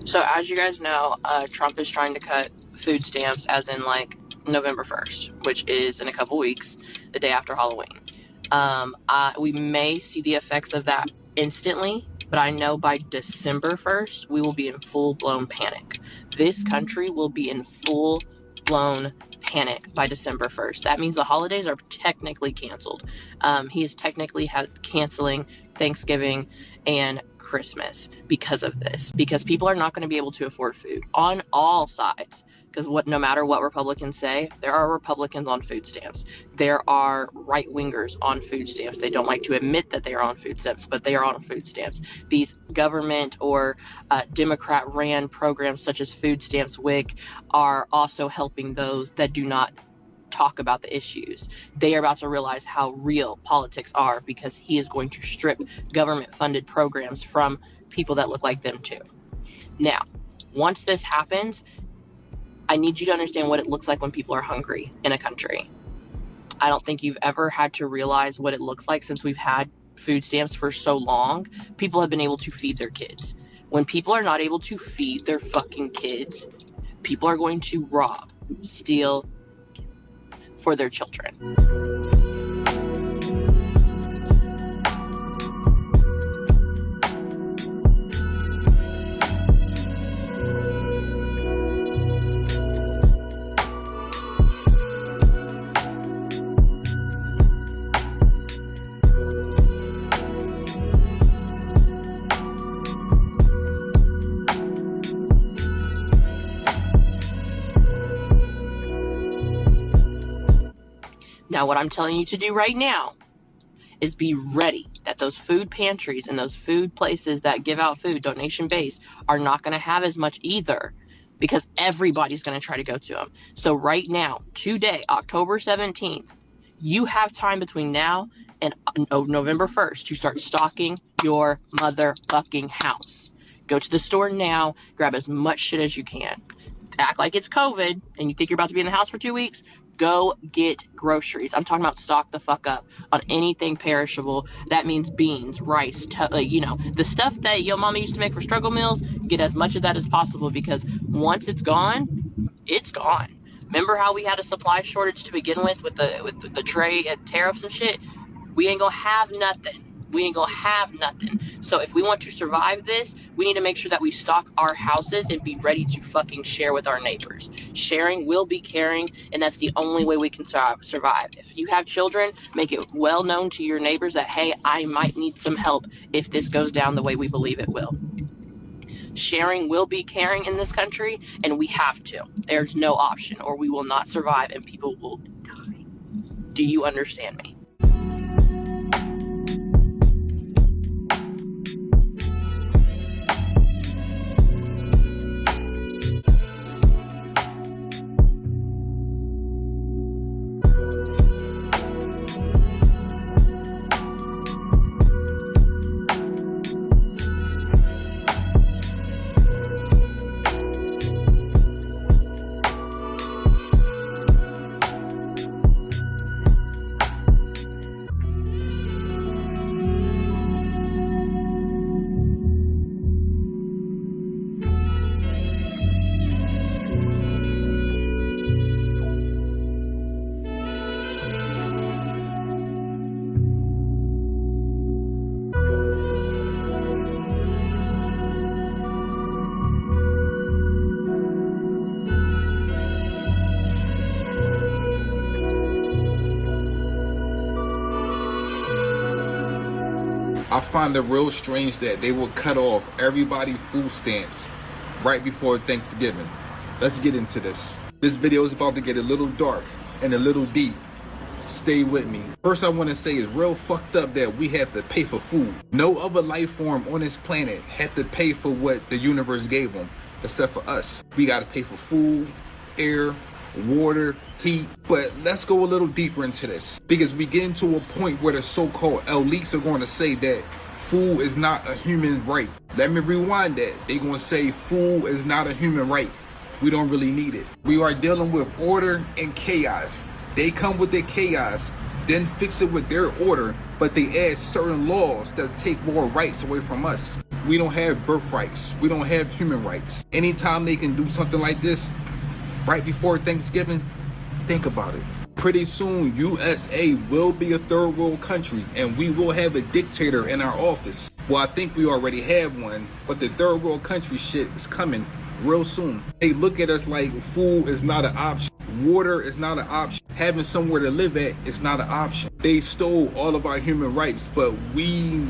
So as you guys know, Trump is trying to cut food stamps as in like November 1st, which is in a couple weeks, the day after Halloween. We may see the effects of that instantly, but I know by December 1st, we will be in full-blown panic. This country will be in full-blown panic by December 1st. That means the holidays are technically canceled. He is technically canceling Thanksgiving and Christmas because of this, because people are not going to be able to afford food on all sides. Because no matter what Republicans say, there are Republicans on food stamps. There are right-wingers on food stamps. They don't like to admit that they are on food stamps, but they are on food stamps. These government or Democrat-ran programs such as food stamps, WIC, are also helping those that do not talk about the issues. They are about to realize how real politics are, because he is going to strip government-funded programs from people that look like them too. Now, once this happens, I need you to understand what it looks like when people are hungry in a country. I don't think you've ever had to realize what it looks like since we've had food stamps for so long. People have been able to feed their kids. When people are not able to feed their fucking kids, people are going to rob, steal for their children. Now, what I'm telling you to do right now is be ready that those food pantries and those food places that give out food, donation-based, are not going to have as much either, because everybody's going to try to go to them. So right now, today, October 17th, you have time between now and November 1st to start stocking your motherfucking house. Go to the store now, grab as much shit as you can. Act like it's COVID and you think you're about to be in the house for 2 weeks. Go get groceries. I'm talking about stock the fuck up on anything perishable. That means beans, rice, the stuff that your mama used to make for struggle meals. Get as much of that as possible, because once it's gone, it's gone. Remember how we had a supply shortage to begin with the trade and tariffs and shit? We ain't gonna have nothing. We ain't gonna have nothing. So if we want to survive this, we need to make sure that we stock our houses and be ready to fucking share with our neighbors. Sharing will be caring, and that's the only way we can survive. If you have children, make it well known to your neighbors that, hey, I might need some help if this goes down the way we believe it will. Sharing will be caring in this country, and we have to. There's no option, or we will not survive and people will die. Do you understand me? I find it real strange that they will cut off everybody's food stamps right before Thanksgiving. Let's get into this. This video is about to get a little dark and a little deep. Stay with me. First, I want to say it's real fucked up that we have to pay for food. No other life form on this planet had to pay for what the universe gave them, except for us. We got to pay for food, air, water, heat. But let's go a little deeper into this, because we get into a point where the so-called elites are going to say that food is not a human right. Let me rewind that. They're going to say food is not a human right. We don't really need it. We are dealing with order and chaos. They come with their chaos. then fix it with their order, but they add certain laws that take more rights away from us. We don't have birthrights. We don't have human rights. Anytime they can do something like this, right before Thanksgiving, think about it. Pretty soon, USA will be a third world country and we will have a dictator in our office. Well, I think we already have one, but the third world country shit is coming real soon. They look at us like food is not an option. Water is not an option. Having somewhere to live at is not an option. They stole all of our human rights, but we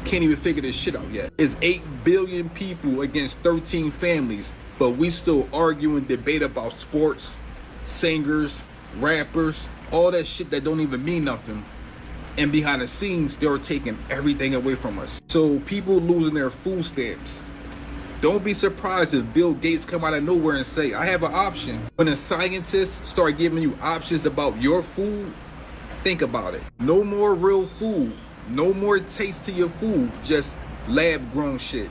can't even figure this shit out yet. It's 8 billion people against 13 families, but we still argue and debate about sports, singers, rappers, all that shit that don't even mean nothing. And behind the scenes, they're taking everything away from us. So people losing their food stamps. Don't be surprised if Bill Gates come out of nowhere and say, I have an option. When a scientist start giving you options about your food, think about it. No more real food. No more taste to your food. Just lab grown shit.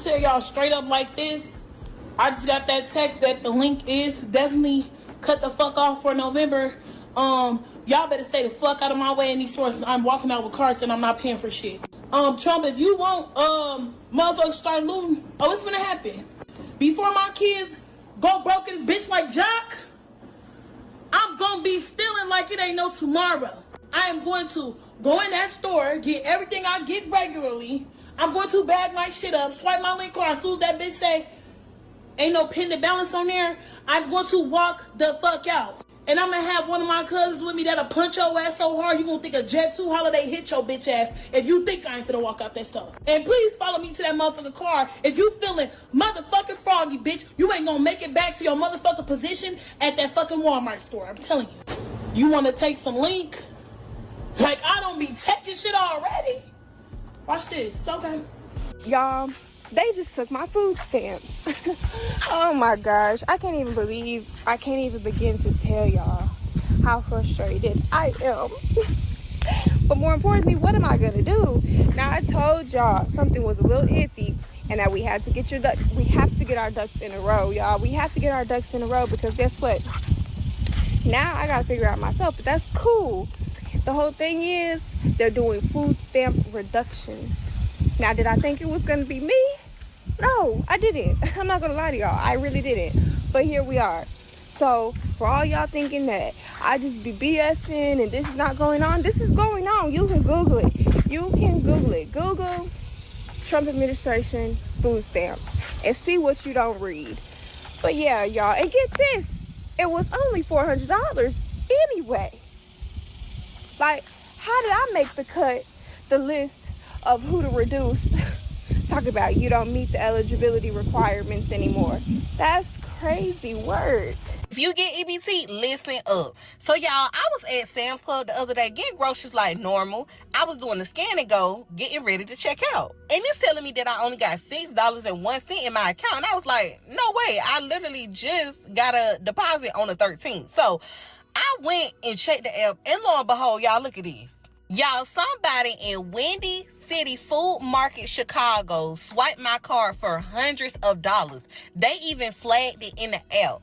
Tell y'all straight up like this, I just got that text that the link is definitely cut the fuck off for November. Y'all better stay the fuck out of my way in these stores. I'm walking out with carts and I'm not paying for shit. Trump, if you want motherfuckers start looting, what's gonna happen? Before my kids go broke in this bitch like Jock, I'm gonna be stealing like it ain't no tomorrow. I am going to go in that store, get everything I get regularly. I'm going to bag my shit up, swipe my link card. As soon as that bitch say, ain't no pending balance on there, I'm going to walk the fuck out. And I'm going to have one of my cousins with me that'll punch your ass so hard, you going to think a Jet 2 holiday hit your bitch ass if you think I ain't finna walk out that store. And please follow me to that motherfucking car. If you feeling motherfucking froggy, bitch, you ain't going to make it back to your motherfucking position at that fucking Walmart store. I'm telling you. You want to take some link? Like, I don't be taking shit already. Watch this. It's okay. Y'all, they just took my food stamps. Oh my gosh. I can't even begin to tell y'all how frustrated I am. But more importantly, what am I gonna do? Now, I told y'all something was a little iffy and that we have to get our ducks in a row, y'all. We have to get our ducks in a row because guess what? Now I gotta figure out myself, but that's cool. The whole thing is they're doing food stamp reductions. Now, did I think it was going to be me? No, I didn't. I'm not going to lie to y'all. I really didn't. But here we are. So, for all y'all thinking that I just be BSing and this is not going on, this is going on. You can Google it. You can Google it. Google Trump administration food stamps and see what you don't read. But yeah, y'all. And get this. It was only $400 anyway. Like, how did I make the list of who to reduce? Talk about you don't meet the eligibility requirements anymore. That's crazy work. If you get EBT, listen up. So y'all, I was at Sam's Club the other day getting groceries like normal. I was doing the scan and go, getting ready to check out. And it's telling me that I only got $6.01 in my account. And I was like, no way. I literally just got a deposit on the 13th. So I went and checked the app, and lo and behold, y'all, look at this. Y'all, somebody in Windy City Food Market, Chicago, swiped my card for hundreds of dollars. They even flagged it in the app.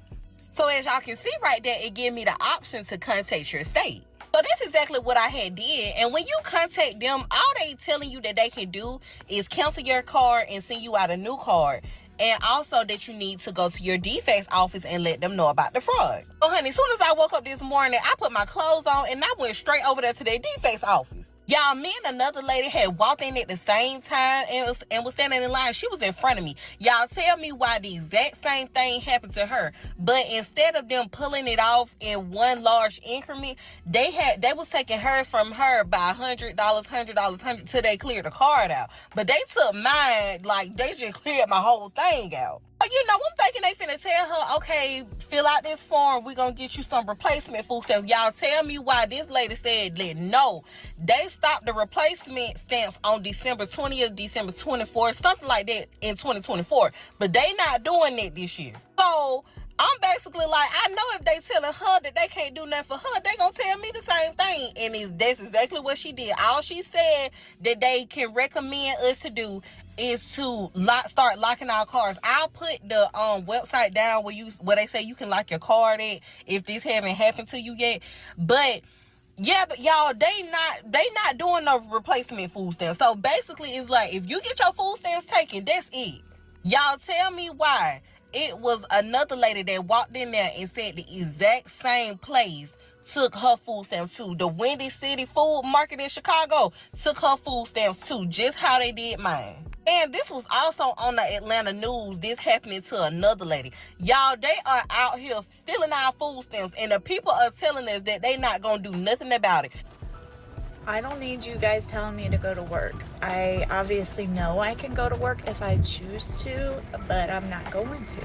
So as y'all can see right there, it gives me the option to contact your state. So that's exactly what I had did. And when you contact them, all they telling you that they can do is cancel your card and send you out a new card. And also that you need to go to your defects office and let them know about the fraud. So honey, as soon as I woke up this morning, I put my clothes on and I went straight over there to their defects office. Y'all, me and another lady had walked in at the same time and was standing in line. She was in front of me. Y'all tell me why the exact same thing happened to her. But instead of them pulling it off in one large increment, they was taking hers from her by $100 till they cleared the card out. But they took mine, like they just cleared my whole thing out. You know, I'm thinking they finna tell her, okay, fill out this form. We're going to get you some replacement food stamps. Y'all tell me why this lady said that no. They stopped the replacement stamps on December 20th, December 24th, something like that in 2024. But they not doing it this year. So I'm basically like, I know if they telling her that they can't do nothing for her, they gonna tell me the same thing. And that's exactly what she did. All she said that they can recommend us to do is to start locking our cards. I'll put the website down where they say you can lock your card at if this haven't happened to you yet. But yeah, but y'all, they not doing no replacement food stamps. So basically it's like if you get your food stamps taken, that's it. Y'all tell me why. It was another lady that walked in there and said the exact same place took her food stamps too. The Windy City Food Market in Chicago took her food stamps too, just how they did mine. And this was also on the Atlanta news, this happening to another lady. Y'all, they are out here stealing our food stamps, and the people are telling us that they not gonna do nothing about it. I don't need you guys telling me to go to work. I obviously know I can go to work if I choose to, but I'm not going to.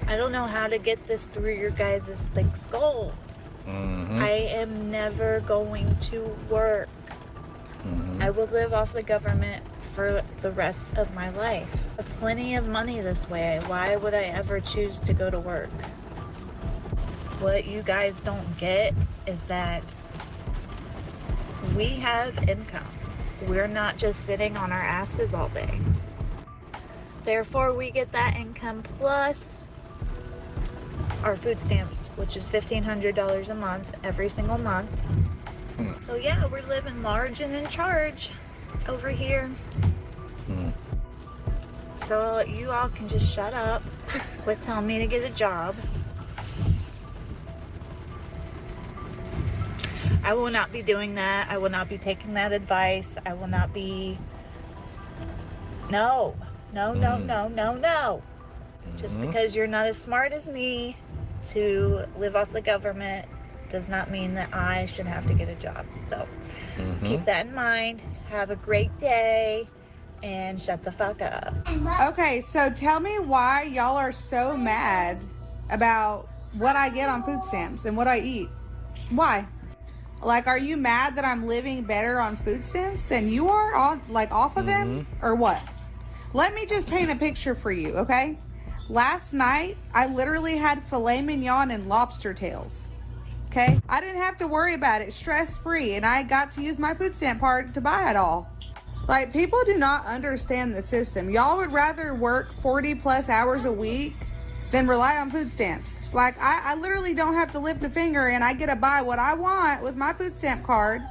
I don't know how to get this through your guys' thick skull. I am never going to work. I will live off the government for the rest of my life. I have plenty of money this way. Why would I ever choose to go to work? What you guys don't get is that we have income. We're not just sitting on our asses all day. Therefore, we get that income plus our food stamps, which is $1,500 a month, every single month. So yeah, we're living large and in charge over here. So you all can just shut up, quit telling me to get a job. I will not be doing that. I will not be taking that advice. I will not be... No. Just because you're not as smart as me to live off the government does not mean that I should have to get a job. So keep that in mind. Have a great day and shut the fuck up. Okay, so tell me why y'all are so mad about what I get on food stamps and what I eat. Why? Like, are you mad that I'm living better on food stamps than you are on, like, off of them, or what? Let me just paint a picture for you, okay? Last night, I literally had filet mignon and lobster tails, okay? I didn't have to worry about it, stress-free, and I got to use my food stamp card to buy it all. Like, people do not understand the system. Y'all would rather work 40-plus hours a week than rely on food stamps. Like, I literally don't have to lift a finger and I get to buy what I want with my food stamp card,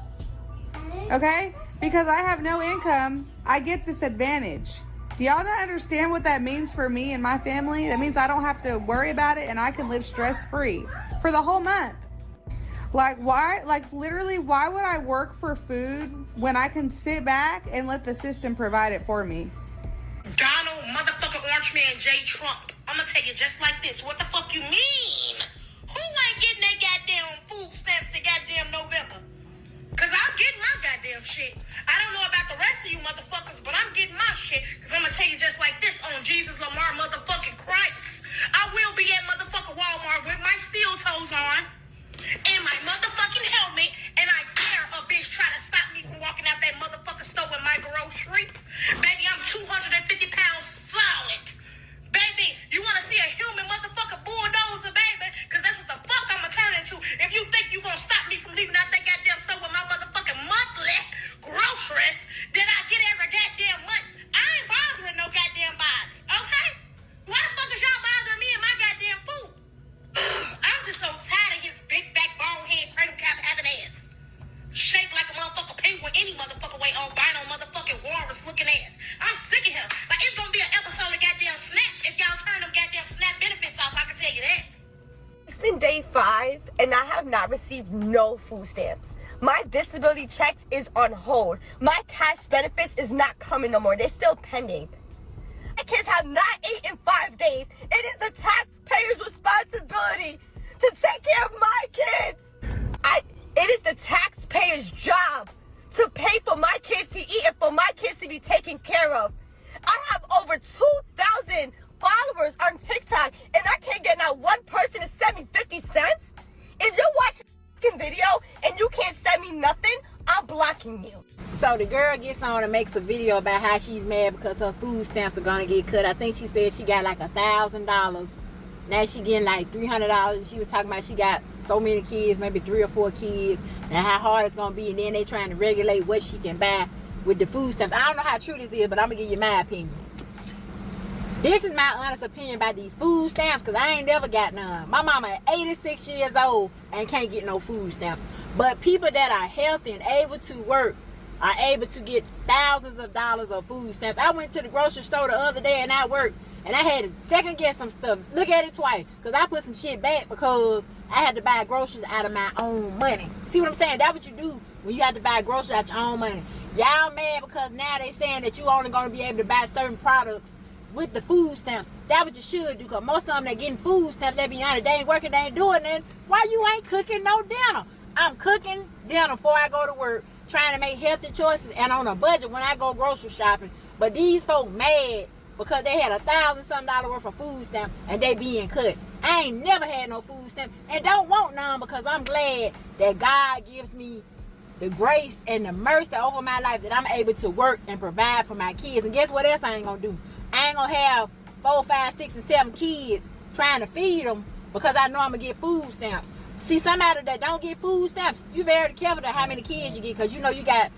okay? Because I have no income, I get this advantage. Do y'all not understand what that means for me and my family? That means I don't have to worry about it and I can live stress-free for the whole month. Like, why, like, literally, why would I work for food when I can sit back and let the system provide it for me? Donald motherfucking Orange Man J. Trump. I'm gonna tell you just like this. What the fuck you mean? Who ain't getting their goddamn food stamps in goddamn November? Cause I'm getting my goddamn shit. I don't know about the rest of you motherfuckers, but I'm getting my shit. Cause I'm gonna tell you just like this on Jesus Lamar motherfucking Christ. I will be at motherfucking Walmart with my steel toes on and my motherfucking helmet, and I dare a bitch try to stop me from walking out that motherfucking store with my groceries. Baby, I'm 250 pounds solid. Baby, you want to see a human motherfucking bulldozer, baby? Because that's what the fuck I'm going to turn into. If you think you going to stop me from leaving out that goddamn store with my motherfucking monthly groceries that I get every goddamn month, I ain't bothering no goddamn body. and I have not received no food stamps. My disability checks is on hold. My cash benefits is not coming no more. They're still pending. My kids have not eaten in 5 days. It is the taxpayer's responsibility to take care of my kids. It is the taxpayer's job to pay for my kids to eat and for my kids to be taken care of. I have over 2,000 followers on TikTok, and I can't get not one person to send me 50 cents. If you're watching a video and you can't send me nothing, I'm blocking you. So the girl gets on and makes a video about how she's mad because her food stamps are gonna get cut. I think she said she got like $1,000. Now she getting like $300. She was talking about she got so many kids, maybe 3 or 4 kids, and how hard it's gonna be. And then they trying to regulate what she can buy with the food stamps. I don't know how true this is, but I'm gonna give you my opinion. This is my honest opinion about these food stamps, because I ain't never got none. My mama 86 years old and can't get no food stamps. But people that are healthy and able to work are able to get thousands of dollars of food stamps. I went to the grocery store the other day and I worked, and I had to second guess some stuff. Look at it twice, because I put some shit back because I had to buy groceries out of my own money. See what I'm saying? That's what you do when you have to buy groceries out your own money. Y'all mad because now they saying that you only going to be able to buy certain products with the food stamps. That's what you should do, because most of them that getting food stamps, they be honest, they ain't working, they ain't doing nothing. Why you ain't cooking no dinner? I'm cooking dinner before I go to work, trying to make healthy choices and on a budget when I go grocery shopping. But these folk mad because they had $1,000-something worth of food stamps and they being cut. I ain't never had no food stamp and don't want none, because I'm glad that God gives me the grace and the mercy over my life that I'm able to work and provide for my kids. And guess what else I ain't gonna do? I ain't gonna have 4, 5, 6, and 7 kids trying to feed them because I know I'm gonna get food stamps. See, somebody that don't get food stamps, you very careful to how many kids you get, because you know you got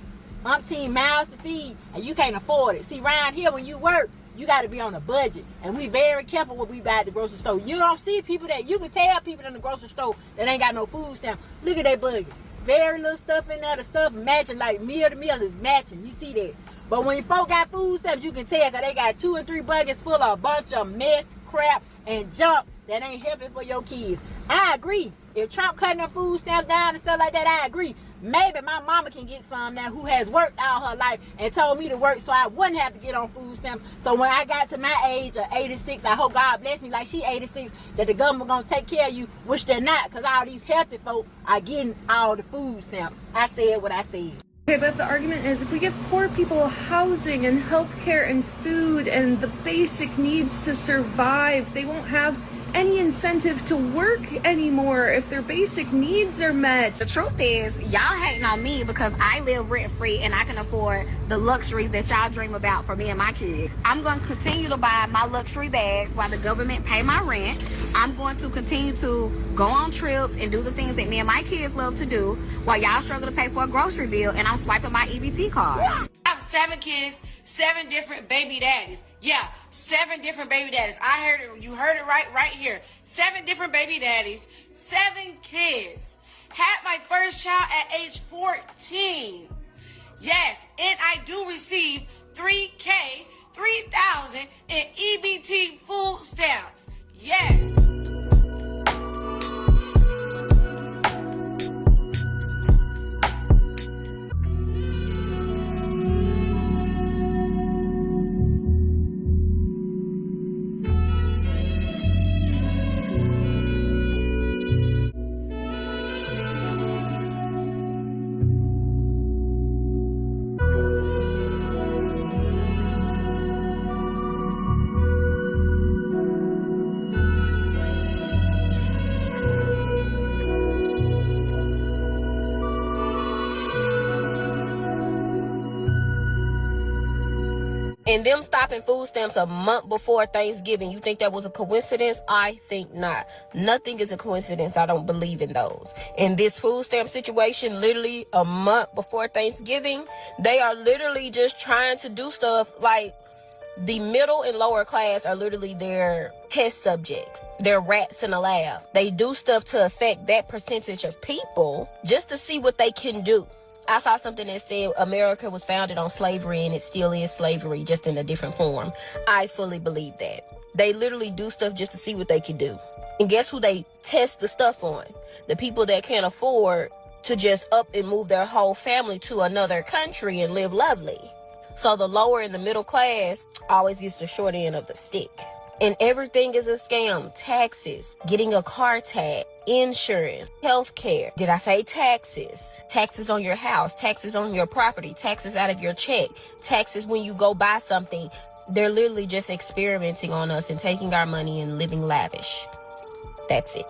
umpteen mouths to feed and you can't afford it. See, around here when you work, you got to be on a budget, and we very careful what we buy at the grocery store. You don't see people that, you can tell people in the grocery store that ain't got no food stamp. Look at that budget. Very little stuff in there. The stuff matching, like meal to meal is matching. You see that. But when folk got food stamps, you can tell that they got 2 and 3 buckets full of a bunch of mess, crap, and junk that ain't healthy for your kids. I agree. If Trump cutting the food stamp down and stuff like that, I agree. Maybe my mama can get some now who has worked all her life and told me to work so I wouldn't have to get on food stamps. So when I got to my age of 86, I hope God bless me like she 86, that the government gonna take care of you, which they're not, because all these healthy folk are getting all the food stamps. I said what I said. Okay, but if the argument is if we give poor people housing and healthcare and food and the basic needs to survive, they won't have any incentive to work anymore if their basic needs are met. The truth is, y'all hating on me because I live rent-free and I can afford the luxuries that y'all dream about for me and my kids. I'm going to continue to buy my luxury bags while the government pay my rent. I'm going to continue to go on trips and do the things that me and my kids love to do while y'all struggle to pay for a grocery bill, and I'm swiping my EBT card. I have 7 kids, 7 different baby daddies. Yeah, 7 different baby daddies. I heard it. You heard it right here. 7 different baby daddies, 7 kids. Had my first child at age 14. Yes, and I do receive 3,000 in EBT food stamps. Yes. And them stopping food stamps a month before Thanksgiving, you think that was a coincidence? I think not. Nothing is a coincidence. I don't believe in those. In this food stamp situation, literally a month before Thanksgiving, they are literally just trying to do stuff like the middle and lower class are literally their test subjects. They're rats in a lab. They do stuff to affect that percentage of people just to see what they can do. I saw something that said America was founded on slavery and it still is slavery, just in a different form. I fully believe that. They literally do stuff just to see what they can do. And guess who they test the stuff on? The people that can't afford to just up and move their whole family to another country and live lovely. So the lower and the middle class always gets the short end of the stick. And everything is a scam. Taxes, getting a car tag, insurance, healthcare. Did I say taxes? Taxes on your house, taxes on your property, taxes out of your check, taxes when you go buy something. They're literally just experimenting on us and taking our money and living lavish. That's it.